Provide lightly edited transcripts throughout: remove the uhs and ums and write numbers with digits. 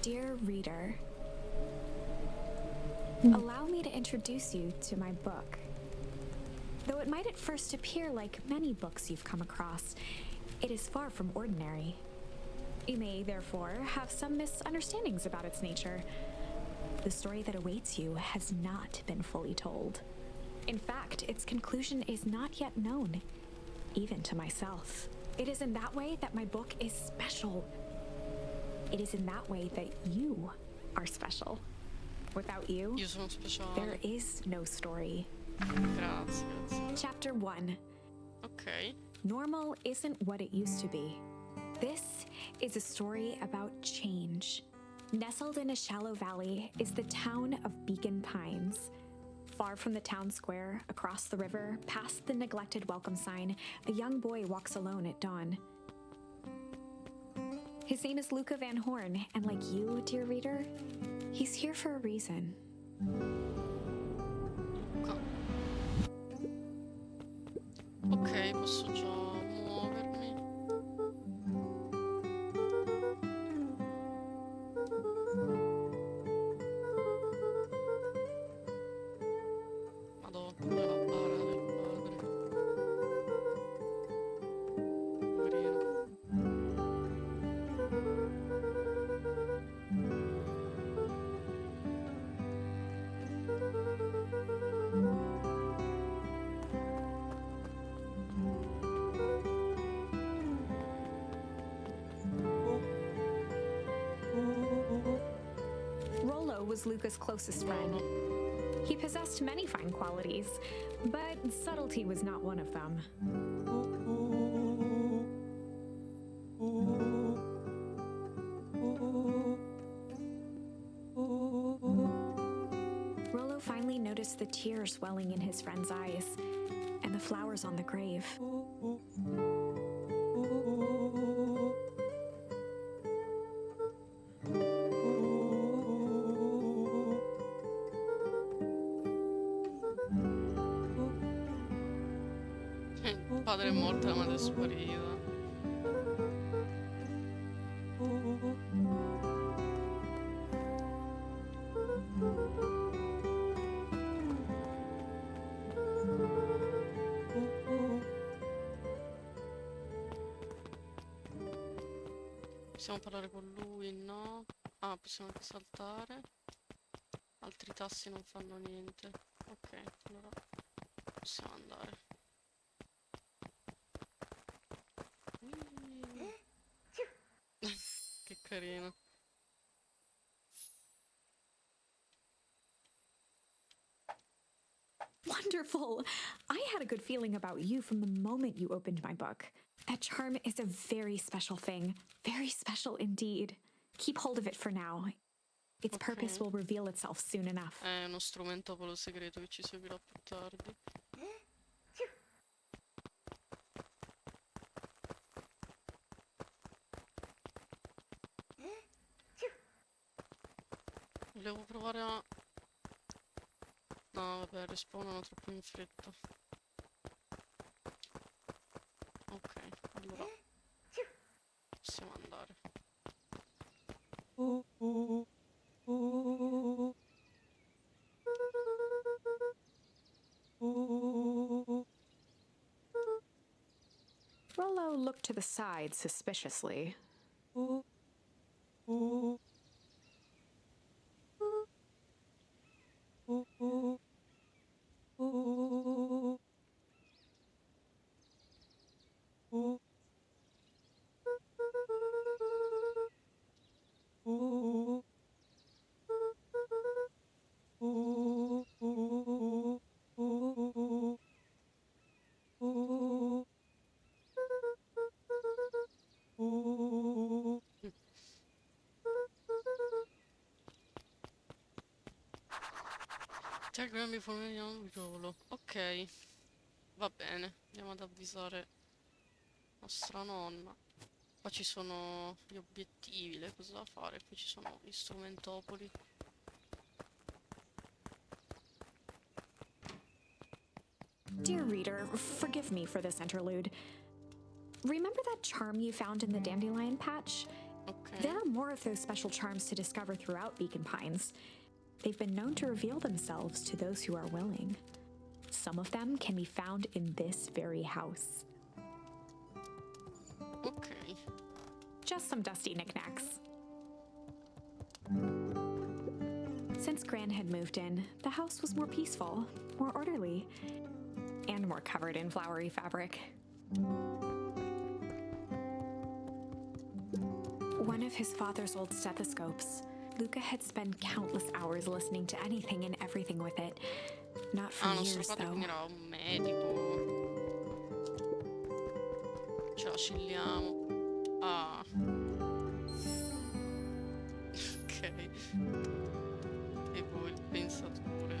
Dear reader, allow me to introduce you to my book. Though it might at first appear like many books you've come across, it is far from ordinary. You may, therefore, have some misunderstandings about its nature. The story that awaits you has not been fully told. In fact, its conclusion is not yet known, even to myself. It is in that way that my book is special. It is in that way that you are special. Without you, Io sono speciale. there is no story. Grazie, grazie. Chapter 1. Ok. Normal isn't what it used to be. This is a story about change. Nestled in a shallow valley is the town of Beacon Pines. Far from the town square, across the river, past the neglected welcome sign, a young boy walks alone at dawn. His name is Luca Van Horn, and like you, dear reader, he's here for a reason. Luca. Ok, posso già muovermi. Madonna, pure la bara del padre. Poverino. Rollo was Luca's closest friend. He possessed many fine qualities, but subtlety was not one of them. Rollo finally noticed the tears welling in his friend's eyes and the flowers on the grave. Il padre è morto e la madre è sparita. Possiamo parlare con lui? No. Ah, possiamo anche saltare. Altri tassi non fanno niente. Ok, allora possiamo andare. Che carino. Wonderful! I had a good feeling about you from the moment you opened my book. That charm is a very special thing. Very special indeed. Keep hold of it for now. Its purpose will reveal itself soon enough. È uno strumentopolo segreto che ci seguirà più tardi. Volevo provare a... No, vabbè, respawnano troppo in fretta. Ok, allora possiamo andare. Rollo looked to the side suspiciously. Diagrammi formaliamo il ruolo. Ok, va bene. Andiamo ad avvisare nostra nonna. Qua ci sono gli obiettivi, le cose da fare. Qui ci sono gli strumentopoli. Dear reader, forgive me for this interlude. Remember that charm you found in the dandelion patch? Ok. There are more of those special charms to discover throughout Beacon Pines. They've been known to reveal themselves to those who are willing. Some of them can be found in this very house. Ok. Just some dusty knickknacks. Since Gran had moved in, the house was more peaceful, more orderly, and more covered in flowery fabric. One of his father's old stethoscopes, Luca had spent countless hours listening to anything and everything with it. Not for nostro years, padre though. quindi era un medico. Ce la scegliamo. Ah. Ok. E poi il pensatore.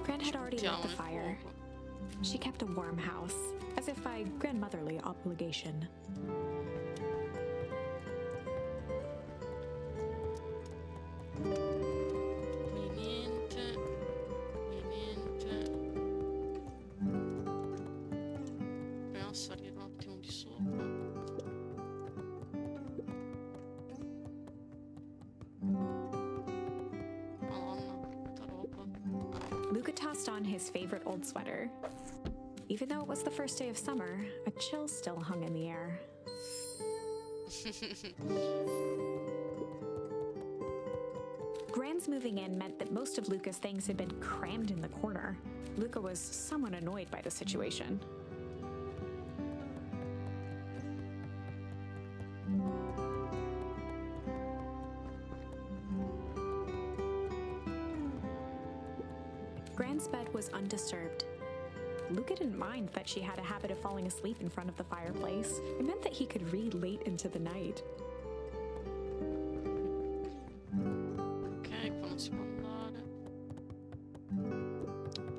Gran had already lit Buttiamo the nel fire. fuoco. She kept a warm house, as if by grandmotherly obligation. Qui niente. Qui niente. Proviamo a salire un attimo di sopra. Madonna, quanta roba. Luca tossed on his favorite old sweater. Even though it was the first day of summer, a chill still hung in the air. Gran's moving in meant that most of Luca's things had been crammed in the corner. Luca was somewhat annoyed by the situation. Gran's bed was undisturbed. Luca didn't mind that she had a habit of falling asleep in front of the fireplace. It meant that he could read late into the night. Ok, qua non si può andare.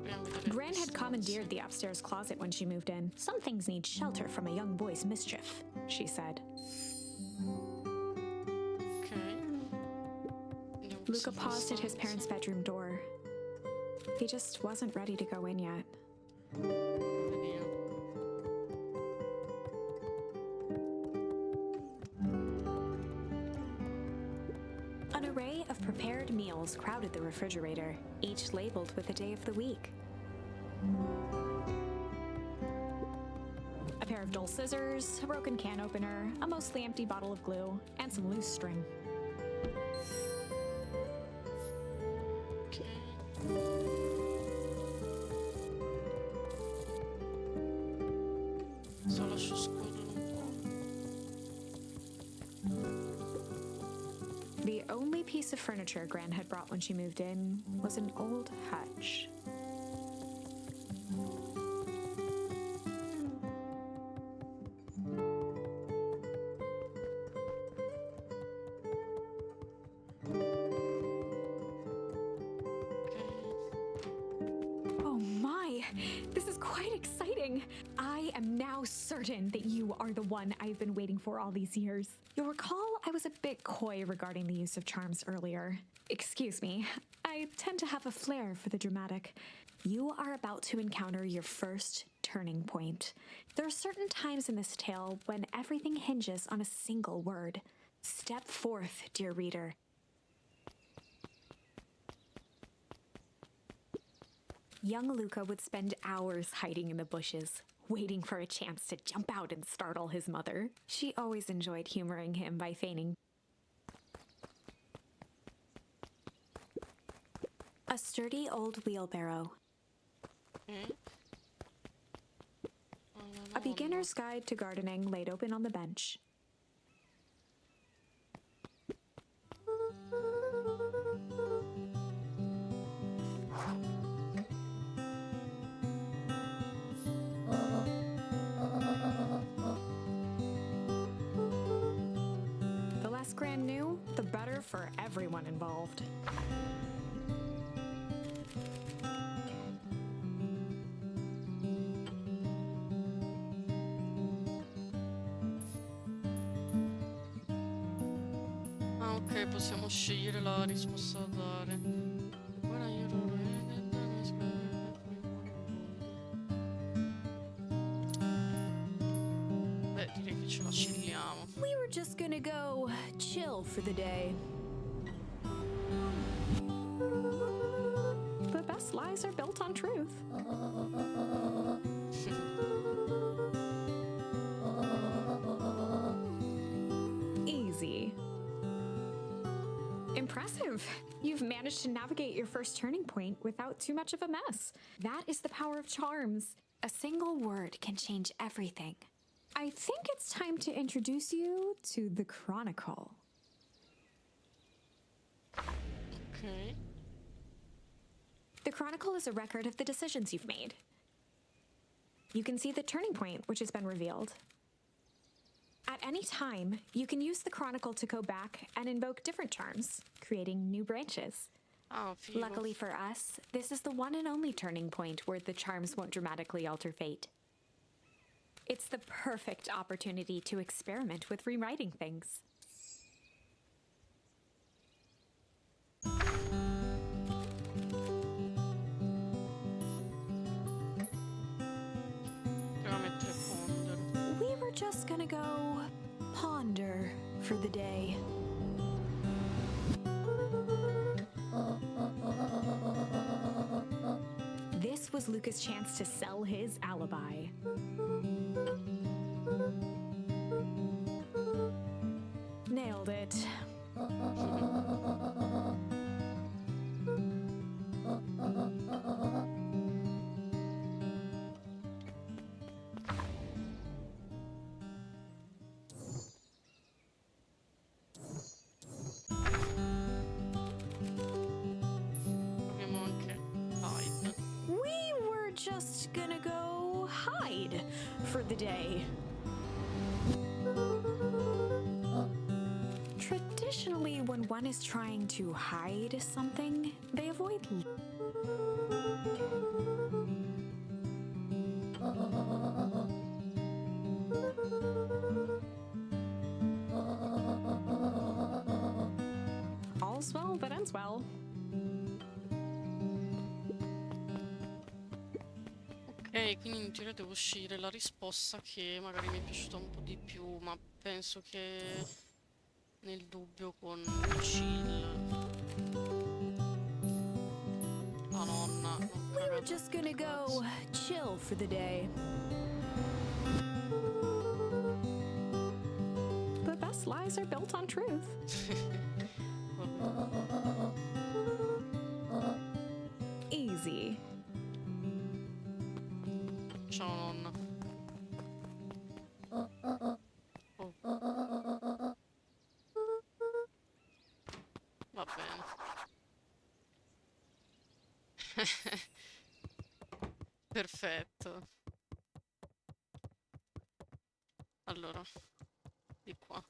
Proviamo a vedere Gran le had commandeered stanze. the upstairs closet when she moved in. Some things need shelter from a young boy's mischief, she said. Ok. Vediamo Luca questa paused at his stanza. parents' bedroom door. He just wasn't ready to go in yet. Vediamo. An array of prepared meals crowded the refrigerator, each labeled with the day of the week. A pair of dull scissors, a broken can opener, a mostly empty bottle of glue, and some loose string. Ok. Adesso lascio scorrere un po'. The only piece of furniture Gran had brought when she moved in was an old hutch. Oh my! This is quite exciting! I am now certain that you are the one I've been waiting for all these years. You'll recall I was a bit coy regarding the use of charms earlier. Excuse me, I tend to have a flair for the dramatic. You are about to encounter your first turning point. There are certain times in this tale when everything hinges on a single word. Step forth, dear reader. Young Luca would spend hours hiding in the bushes, waiting for a chance to jump out and startle his mother. She always enjoyed humoring him by feigning. A sturdy old wheelbarrow. A beginner's guide to gardening laid open on the bench. The less Gran knew, the better for everyone involved. Ah, ok, possiamo scegliere la risposta da dare. Ora io non beh, direi che ci vacilliamo. We were just gonna go chill for the day. The best lies are built on truth. Easy. Impressive. You've managed to navigate your first turning point without too much of a mess. That is the power of charms. A single word can change everything. I think it's time to introduce you to the Chronicle. Ok. The Chronicle is a record of the decisions you've made. You can see the turning point, which has been revealed. At any time, you can use the Chronicle to go back and invoke different charms, creating new branches. Ah, figo. Luckily for us, this is the one and only turning point where the charms won't dramatically alter fate. It's the perfect opportunity to experiment with rewriting things. Proviamo a mettere ponder. We were just gonna go ponder for the day. This was Luca's chance to sell his alibi. Nailed it. Proviamo anche hide. We were just gonna go hide for the day. Traditionally, when one is trying to hide something, they avoid. All's well that ends well. Ok, quindi in teoria devo uscire la risposta che magari mi è piaciuta un po' di più, ma penso che nel dubbio con chill. La nonna. Ho We were cagato just il gonna go cazzo. chill for the day. The best lies are built on truth. Vabbè. Easy. Ciao nonna. Oh. Va bene. Perfetto. Allora, di qua.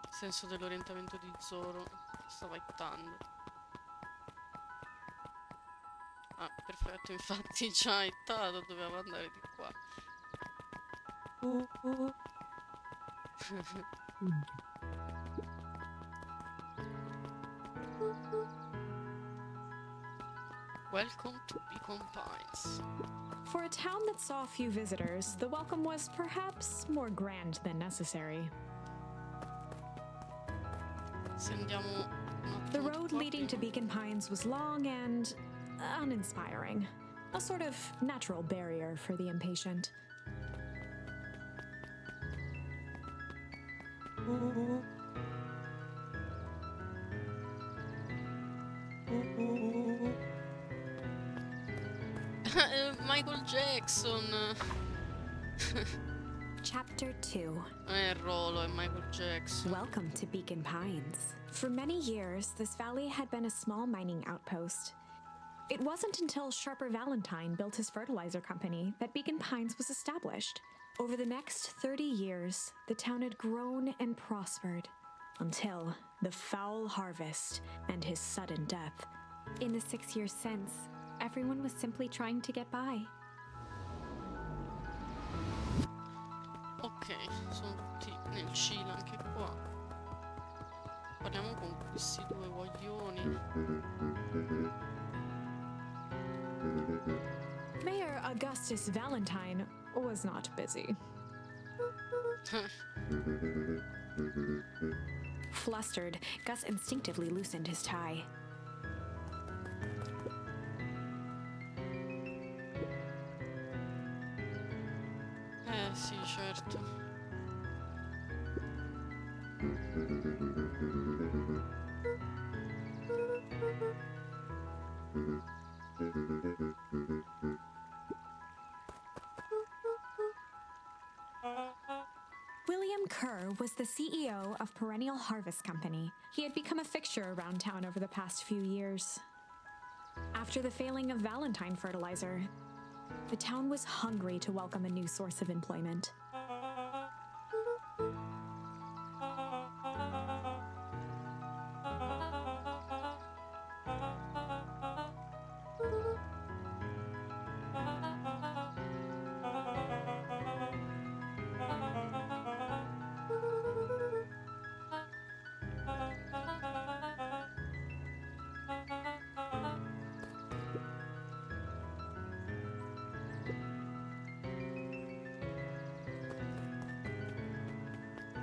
Senso dell'orientamento di Zoro stava ittando. Ah, perfetto, infatti già ittato, doveva andare di qua. Welcome to Beacon Pines. For a town that saw a few visitors, the welcome was perhaps more grand than necessary. Se andiamo un The attimo road qua leading to prima. Beacon Pines was long and uninspiring, a sort of natural barrier for the impatient. Michael Jackson. Chapter 2. Non è il ruolo, è Michael Jackson. Welcome to Beacon Pines. For many years, this valley had been a small mining outpost. It wasn't until Sharper Valentine built his fertilizer company that Beacon Pines was established. Over the next 30 years, the town had grown and prospered until the foul harvest and his sudden death. In the 6 years since, everyone was simply trying to get by. Ok, sono tutti nel chill anche qua. Parliamo con questi due guaglioni. Mayor Augustus Valentine was not busy. Flustered, Gus instinctively loosened his tie. Sì, certo. William Kerr was the CEO of Perennial Harvest Company. He had become a fixture around town over the past few years. After the failing of Valentine fertilizer, the town was hungry to welcome a new source of employment.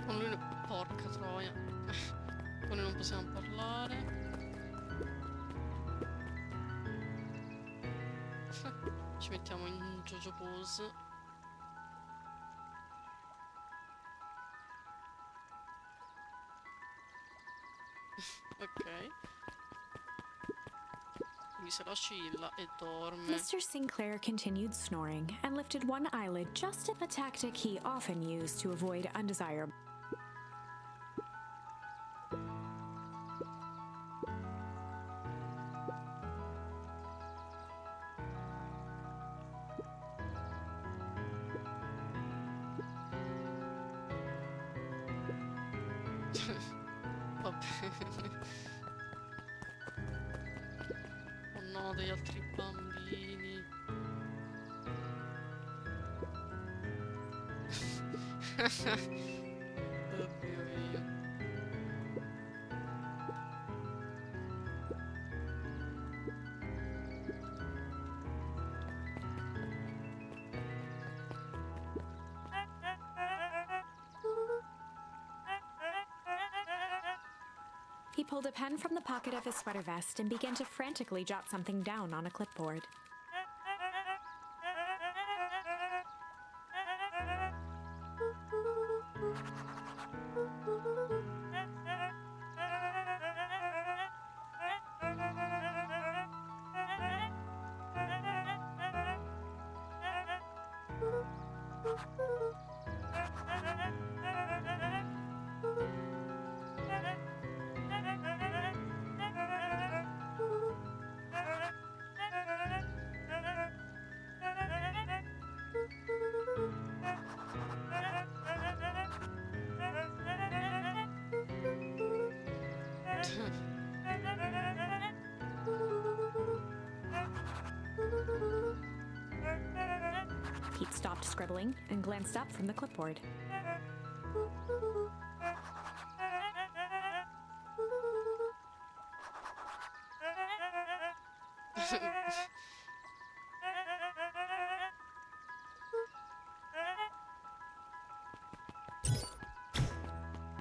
Con lui... Porca troia. Con lui non possiamo parlare. Ci mettiamo in JoJo pose. Ok. Lui se la scilla e dorme. Mr. Sinclair continued snoring and lifted one eyelid, just a tactic he often used to avoid undesirable. Va bene. Oh no, degli altri bambini. Oddio mio. He pulled a pen from the pocket of his sweater vest and began to frantically jot something down on a clipboard. Pete stopped scribbling and glanced up from the clipboard.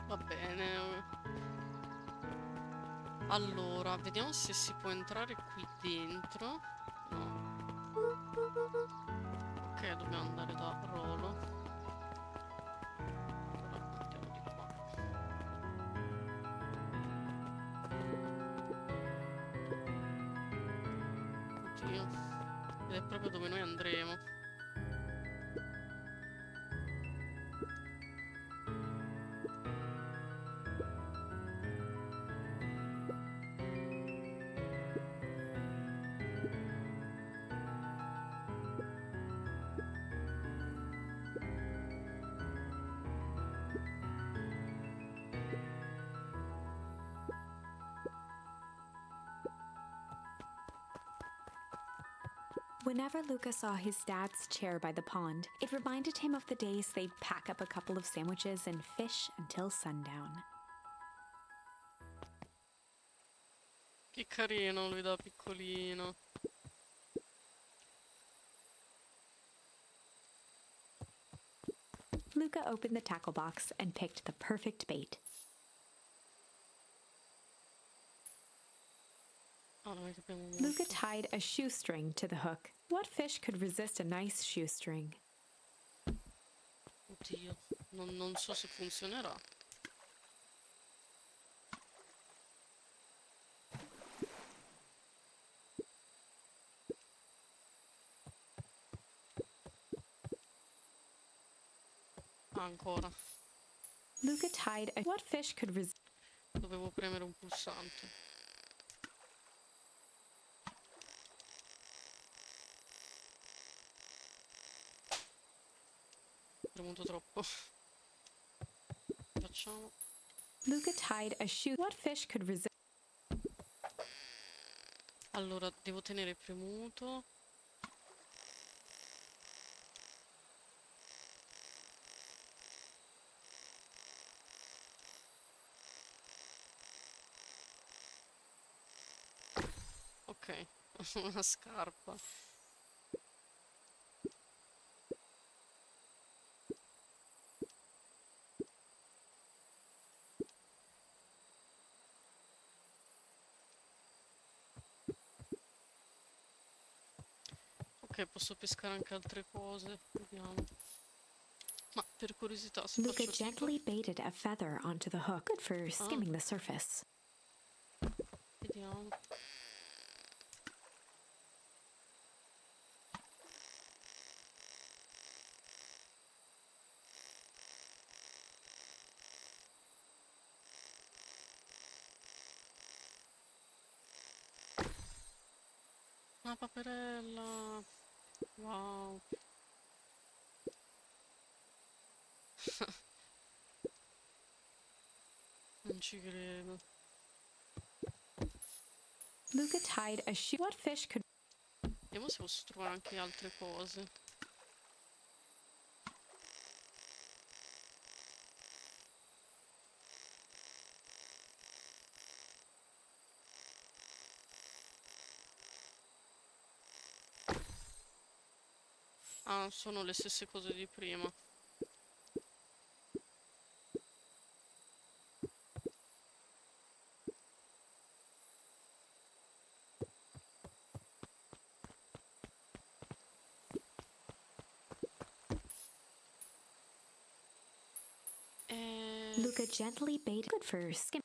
Va bene. Allora, vediamo se si può entrare qui dentro. No. Ok, dobbiamo andare da Rolo. Allora, andiamo di qua. Oddio. Ed è proprio dove noi andremo. Whenever Luca saw his dad's chair by the pond, it reminded him of the days they'd pack up a couple of sandwiches and fish until sundown. Che carino lui da piccolino. Luca opened the tackle box and picked the perfect bait. Oh, non è che abbiamo molto. Luca tied a shoestring to the hook. What fish could resist a nice shoestring? Oddio, non so se funzionerà. Ah, ancora. Luca tied a... What fish could resist... Dovevo premere un pulsante. Ho premuto troppo. Facciamo. Luca tied a shoe... What fish could resist... Allora, devo tenere premuto. Ok, una scarpa. Ok, posso pescare anche altre cose. Vediamo. Ma per curiosità, se Luca faccio tipo... gently baited a feather onto the hook. Good for skimming the surface. Vediamo. Una paperella. Wow. Non ci credo. Luca tied a shoe... What fish could... Vediamo se posso trovare anche altre cose. Ah, sono le stesse cose di prima. Luca gently baited... Good for skimming...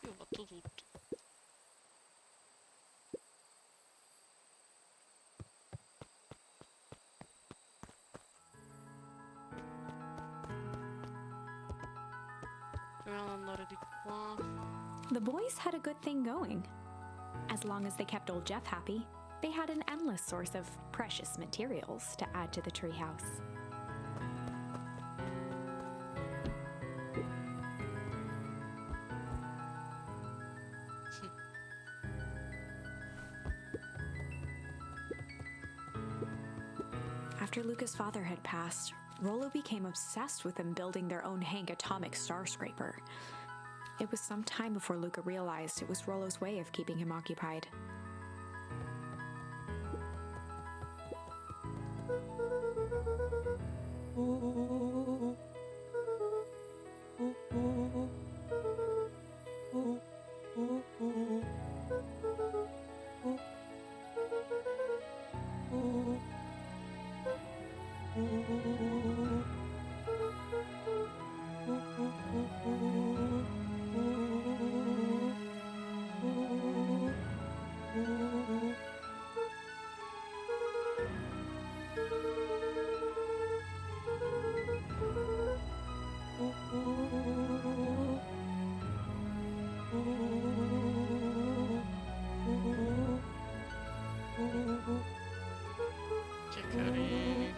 Io ho fatto tutto. Proviamo ad andare di qua. The boys had a good thing going. As long as they kept old Jeff happy, they had an endless source of precious materials to add to the treehouse. After Luca's father had passed, Rollo became obsessed with them building their own Hank atomic star scraper. It was some time before Luca realized it was Rollo's way of keeping him occupied. Che carini.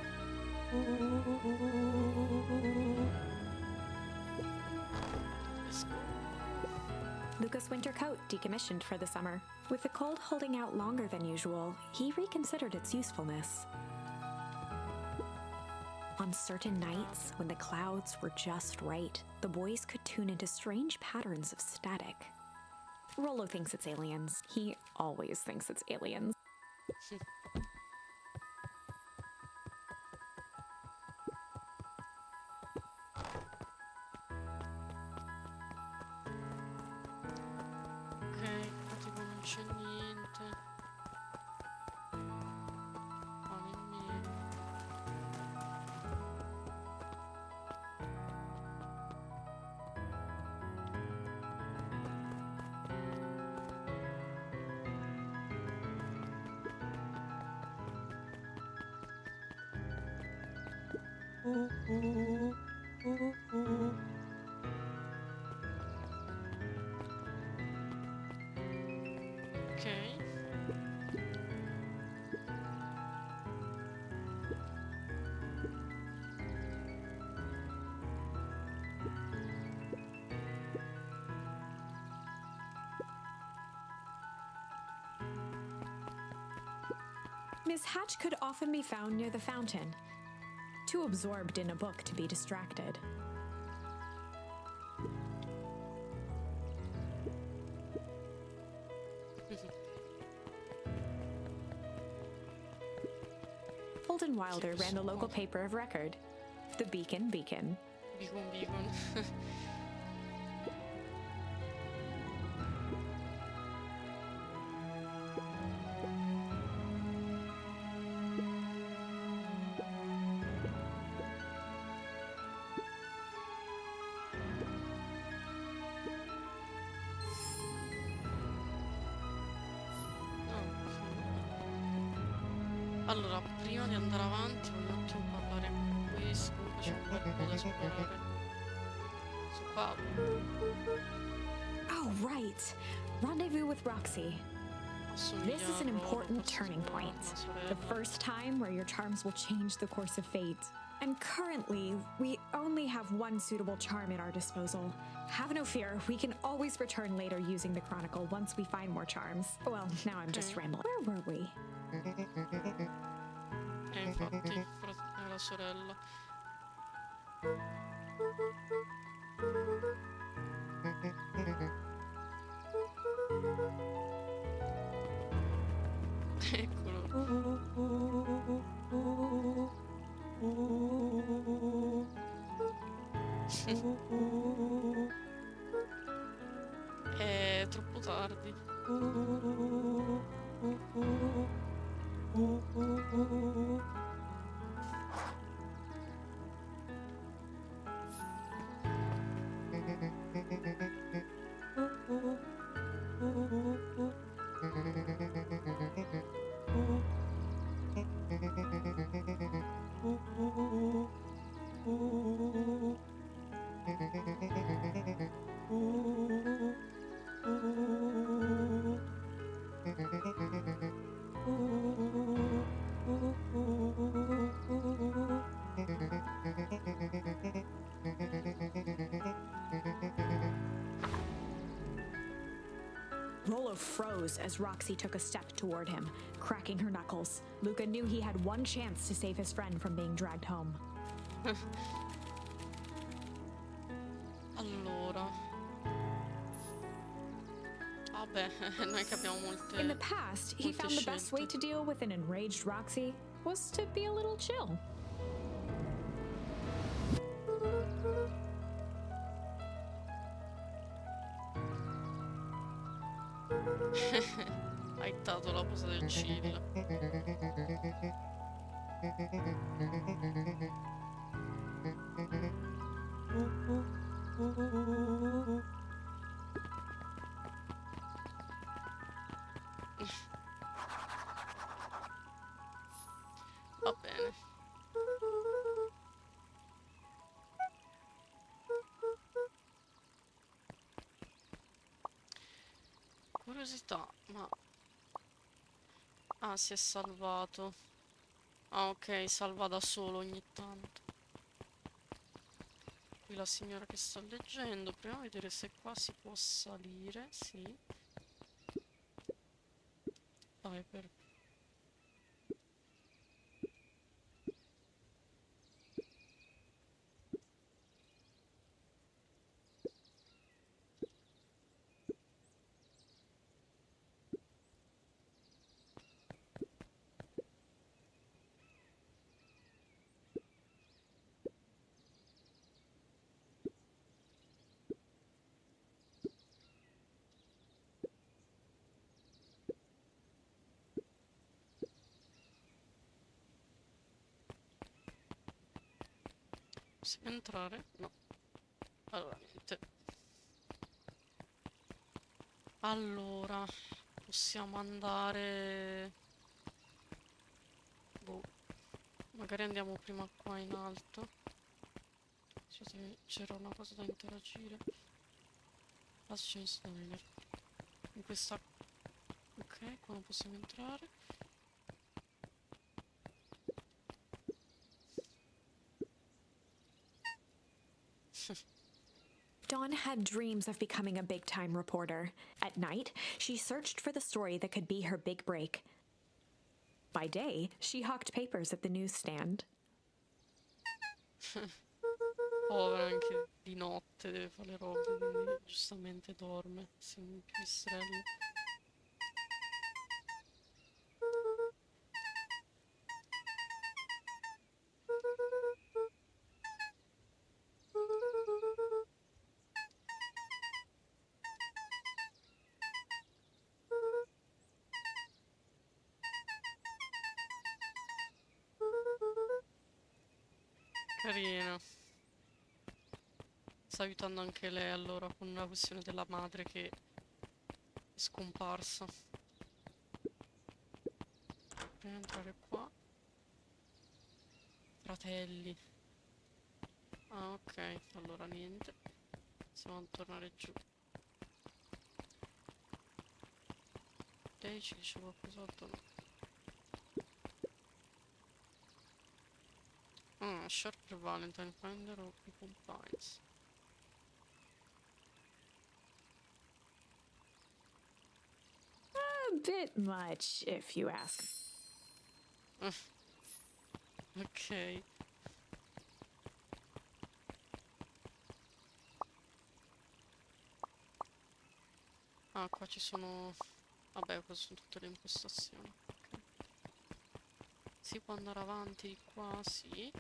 Let's go. Luca's winter coat decommissioned for the summer. With the cold holding out longer than usual, he reconsidered its usefulness. On certain nights, when the clouds were just right, the boys could tune into strange patterns of static. Rollo thinks it's aliens. He always thinks it's aliens. Ok. Miss Hatch could often be found near the fountain, too absorbed in a book to be distracted. Holden Wilder ran the local paper of record, the Beacon Beacon. Beacon Beacon. Allora, prima di andare avanti voglio un attimo parlare con questo, comunque c'è un bel po' da esplorare. Su qua, Oh, right. Rendezvous with Roxy. This is an important turning point. The first time where your charms will change the course of fate. And currently, we only have one suitable charm at our disposal. Have no fear, we can always return later using the Chronicle once we find more charms. Well, now I'm just rambling. Where were we? infatti, è la sorella. Eccolo. È troppo tardi. Rolo froze as Roxy took a step toward him, cracking her knuckles. Luca knew he had one chance to save his friend from being dragged home. Allora. Vabbè, noi che abbiamo molte. In the past, he found the best way to deal with an enraged Roxy was to be a little chill. Hai dato la posa del chill. Va bene. Curiosità, ma... Ah, si è salvato. Ah, ok, salva da solo ogni tanto. Qui la signora che sta leggendo. Proviamo a vedere se qua si può salire. Sì. Vai per... Possiamo entrare? No. Allora, niente. Allora, possiamo andare... Boh. Magari andiamo prima qua in alto. Se c'era una cosa da interagire. Last chance diner. In questa... Ok, qua non possiamo entrare. Dawn had dreams of becoming a big-time reporter. At night, she searched for the story that could be her big break. By day, she hawked papers at the newsstand. Povera, anche di notte deve fare le robe, quindi giustamente dorme. Si un pipistrello. Carina. Sta aiutando anche lei allora con la questione della madre che è scomparsa. Prima di entrare qua. Fratelli. Ah, ok, allora niente. Possiamo tornare giù. Lei ci dice qualcos'altro? No. Ah, short per Valentine, finder o people pines. A bit much, if you ask. Ok. Ah, qua ci sono... Vabbè, queste sono tutte le impostazioni. Ok. Si può andare avanti di qua, sì.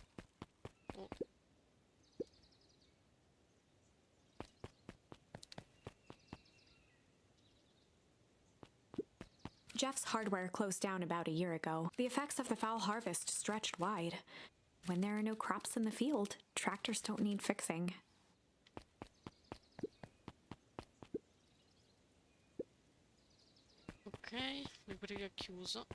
Oh. Jeff's hardware closed down about a year ago. The effects of the foul harvest stretched wide. When there are no crops in the field, tractors don't need fixing. Ok, libreria chiusa.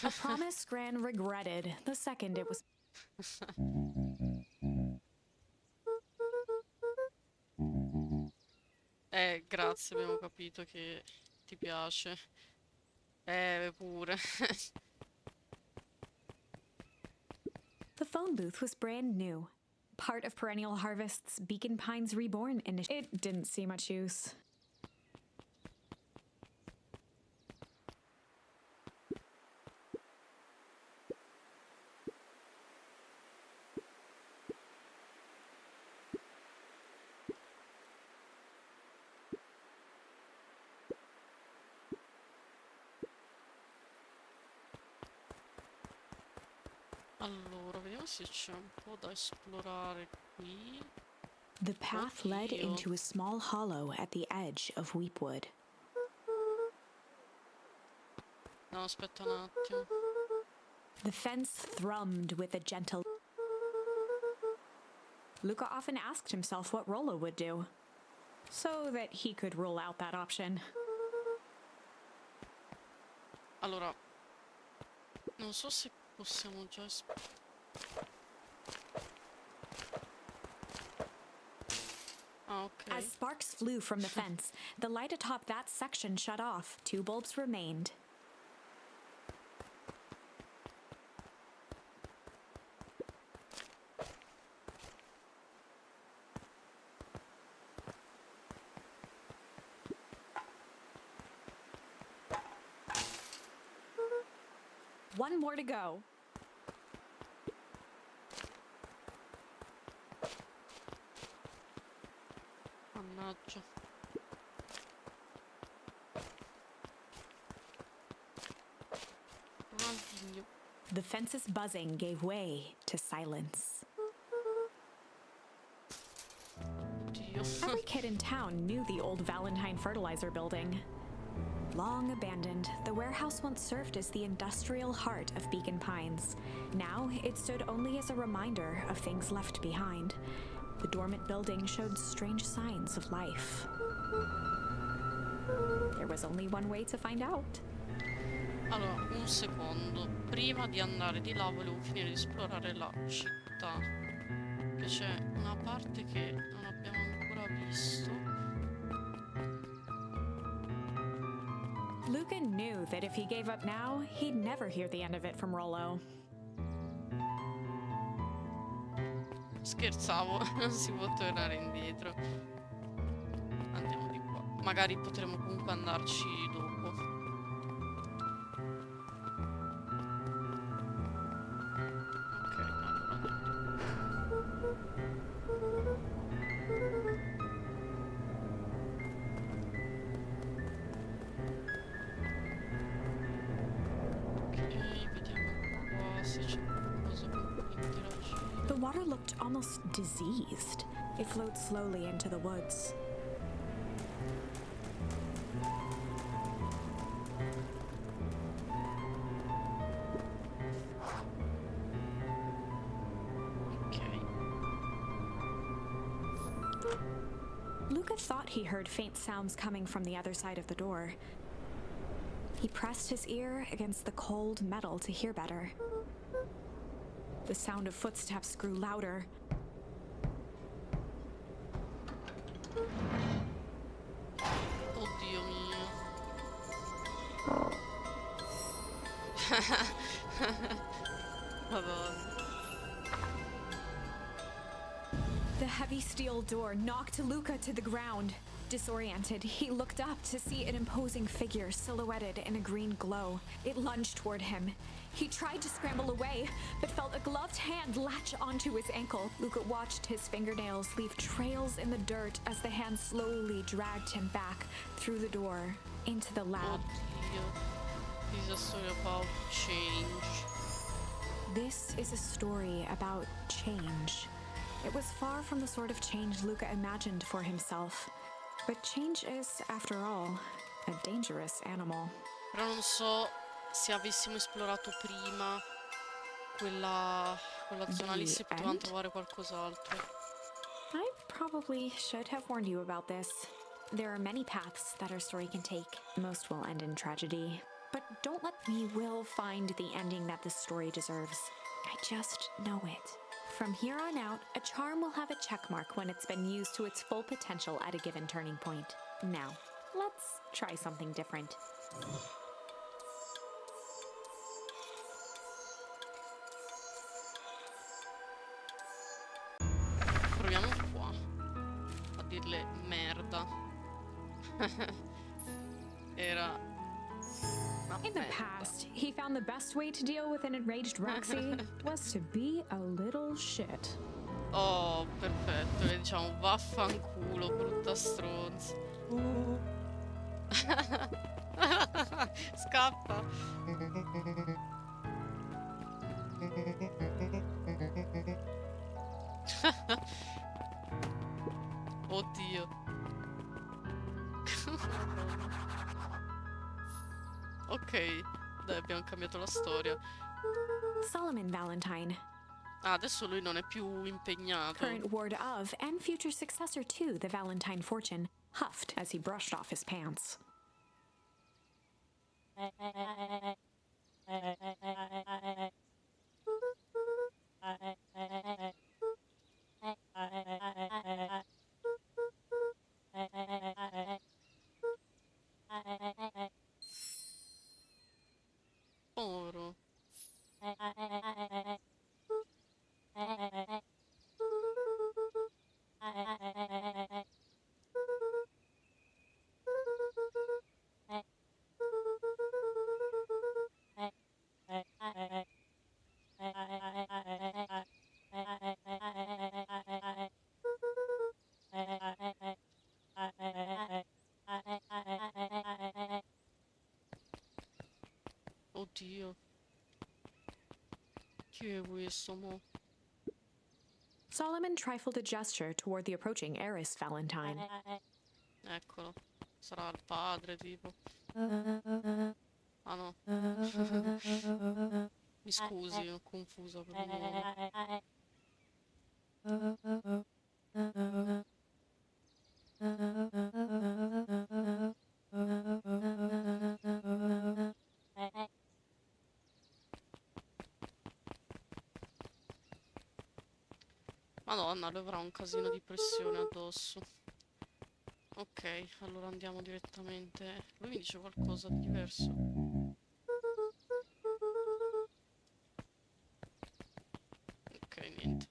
A promise Gran regretted the second it was. Grazie, abbiamo capito che ti piace. Pure. The phone booth was brand new. Part of Perennial Harvest's Beacon Pines Reborn initiative. It didn't see much use. Allora, vediamo se c'è un po' da esplorare qui. The path led Oddio. into a small hollow at the edge of Weepwood. No, aspetta un attimo. The fence thrummed with a gentle. Luca often asked himself what Rollo would do, so that he could rule out that option. Allora, non so se possiamo già Ah, ok. As sparks flew from the fence, the light atop that section shut off. 2 bulbs remained. One more to go. Mannaggia. Ronaldinho. The fence's buzzing gave way to silence. Oddio. Every kid in town knew the old Valentine fertilizer building. Long abandoned, the warehouse once served as the industrial heart of Beacon Pines. Now, it stood only as a reminder of things left behind. The dormant building showed strange signs of life. There was only one way to find out. Allora, un secondo. Prima di andare di là volevo finire di esplorare la città. Che c'è una parte che non abbiamo ancora visto. Lucan knew that if he gave up now, he'd never hear the end of it from Rollo. Scherzavo, non si può tornare indietro. Andiamo di qua. Magari potremo comunque andarci dopo. Ok, allora andiamo di qua. Ok, vediamo qua se c'è qualcosa con cui interagire. The water looked almost diseased. It flowed slowly into the woods. Luca thought he heard faint sounds coming from the other side of the door. He pressed his ear against the cold metal to hear better. The sound of footsteps grew louder. Oddio mio. Madonna. The heavy steel door knocked Luca to the ground. Disoriented, he looked up to see an imposing figure silhouetted in a green glow. It lunged toward him. He tried to scramble away, but felt a gloved hand latch onto his ankle. Luca watched his fingernails leave trails in the dirt as the hand slowly dragged him back through the door into the lab. Oddio. This is a story about change. This is a story about change. It was far from the sort of change Luca imagined for himself. But change is, after all, a dangerous animal. Però non so se avessimo esplorato prima quella zona lì, se potevamo trovare qualcos'altro. I probably should have warned you about this. There are many paths that our story can take. Most will end in tragedy. But don't let me will find the ending that the story deserves. I just know it. From here on out, a charm will have a checkmark when it's been used to its full potential at a given turning point. Now, let's try something different. Proviamo qua a dirle merda. Era una In the merda. past, he found the best way to deal with an enraged Roxy was to be a little shit. Oh, perfetto, le diciamo vaffanculo, brutta stronza. Scappa. Oddio. Ok, dai, abbiamo cambiato la storia. Solomon Valentine, Ah, adesso lui non è più impegnato. current ward of and future successor to the Valentine fortune, huffed as he brushed off his pants. Oro. Oddio. Chi è questo mo? Solomon trifled a gesture toward the approaching heiress Valentine. Eccolo. Sarà il padre, tipo. Ah no. Mi scusi, ho confuso per un momento. Madonna, lui avrà un casino di pressione addosso. Ok, allora andiamo direttamente. Lui mi dice qualcosa di diverso. Ok, niente.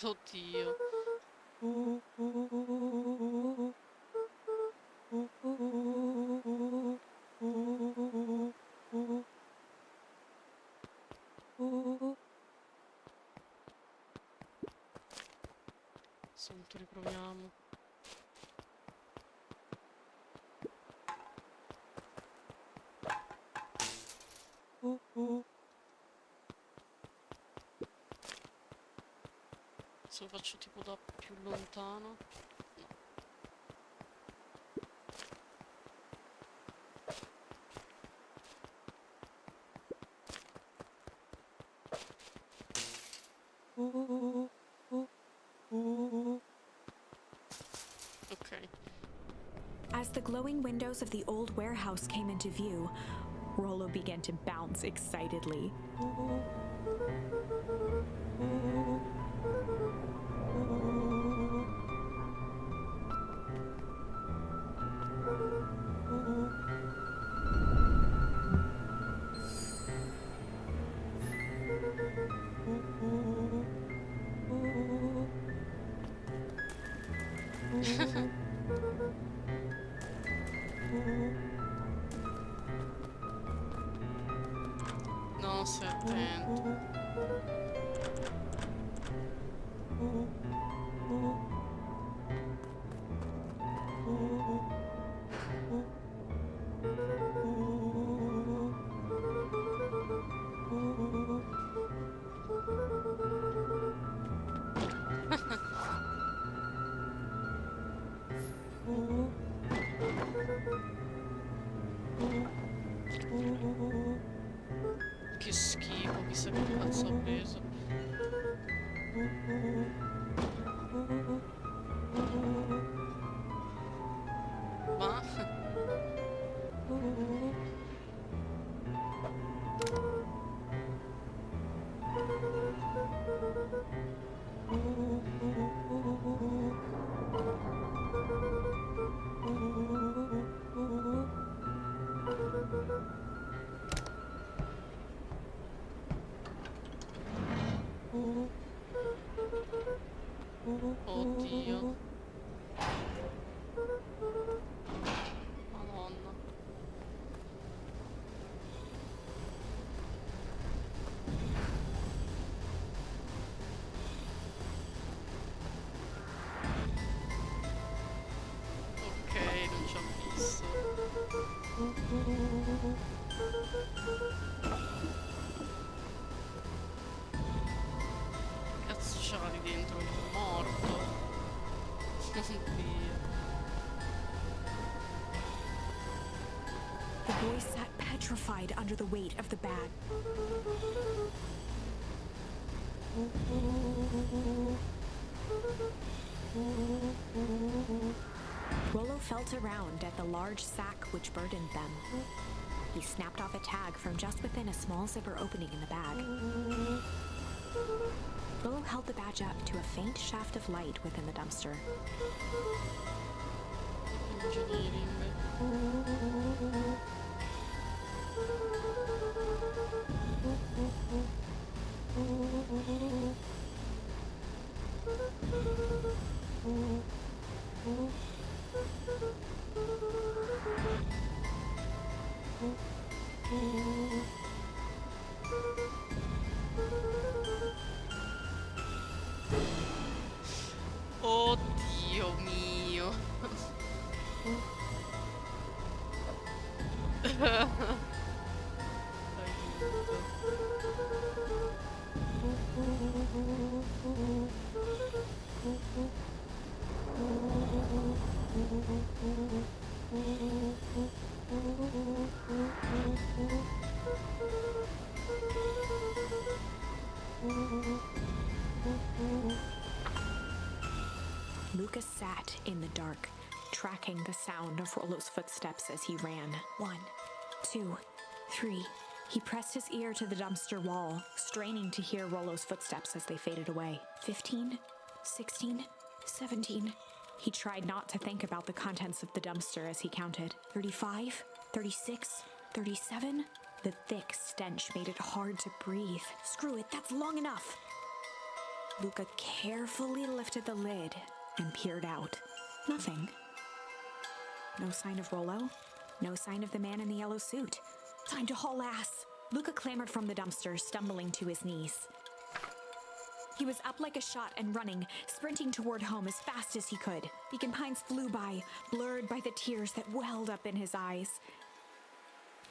Oddio. Santo, riproviamo. Se lo faccio tipo da più lontano. Ok. As the glowing windows of the old warehouse came into view, Rollo began to bounce excitedly. No, stai attento. Che schifo, chissà che cazzo ha preso. Ma? Oddio. Madonna. Ok, non ci ha visto. Cazzo c'era lì dentro? Il morto. Oddio. The boy sat petrified under the weight of the bag. Rollo felt around at the large sack which burdened them. He snapped off a tag from just within a small zipper opening in the bag. Rollo held the badge up to a faint shaft of light within the dumpster. Engineering. Oddio mio. Aiuto. Lucas sat in the dark, tracking the sound of Rollo's footsteps as he ran. 1, 2, 3. He pressed his ear to the dumpster wall, straining to hear Rollo's footsteps as they faded away. 15, 16, 17. He tried not to think about the contents of the dumpster as he counted. 35, 36, 37. The thick stench made it hard to breathe. Screw it, that's long enough. Luca carefully lifted the lid and peered out. Nothing. No sign of Rollo. No sign of the man in the yellow suit. Time to haul ass. Luca clambered from the dumpster, stumbling to his knees. He was up like a shot and running, sprinting toward home as fast as he could. Beacon Pines flew by, blurred by the tears that welled up in his eyes.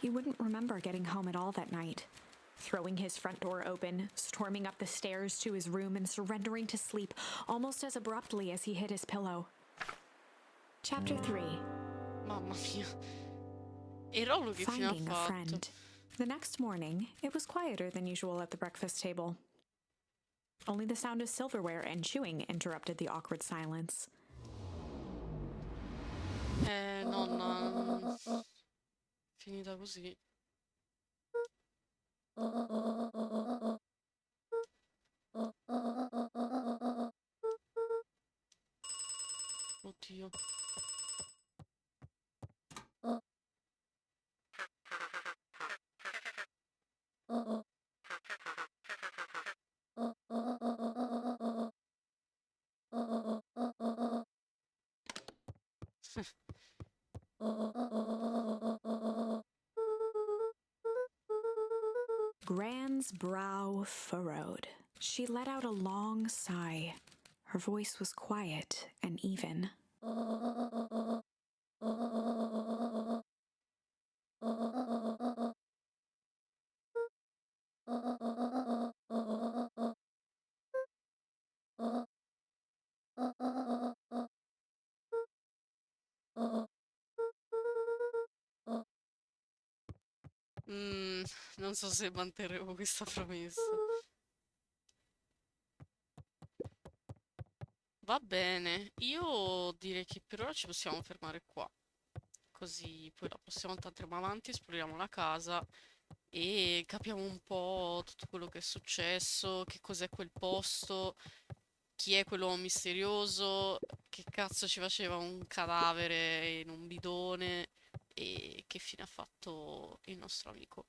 He wouldn't remember getting home at all that night. Throwing his front door open, storming up the stairs to his room, and surrendering to sleep almost as abruptly as he hit his pillow. Chapter 3. Mamma mia. E Rollo che fine ha Finding a fatto? friend. The next morning, it was quieter than usual at the breakfast table. Only the sound of silverware and chewing interrupted the awkward silence. Nonna. Finita così. Oddio. Gran's brow furrowed. She let out a long sigh. Her voice was quiet and even. Mm, non so se manterremo questa promessa. Va bene, io direi che per ora ci possiamo fermare qua. Così poi la prossima volta andiamo avanti, esploriamo la casa e capiamo un po' tutto quello che è successo, che cos'è quel posto, chi è quell'uomo misterioso, che cazzo ci faceva un cadavere in un bidone e che fine ha fatto il nostro amico.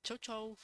Ciao ciao!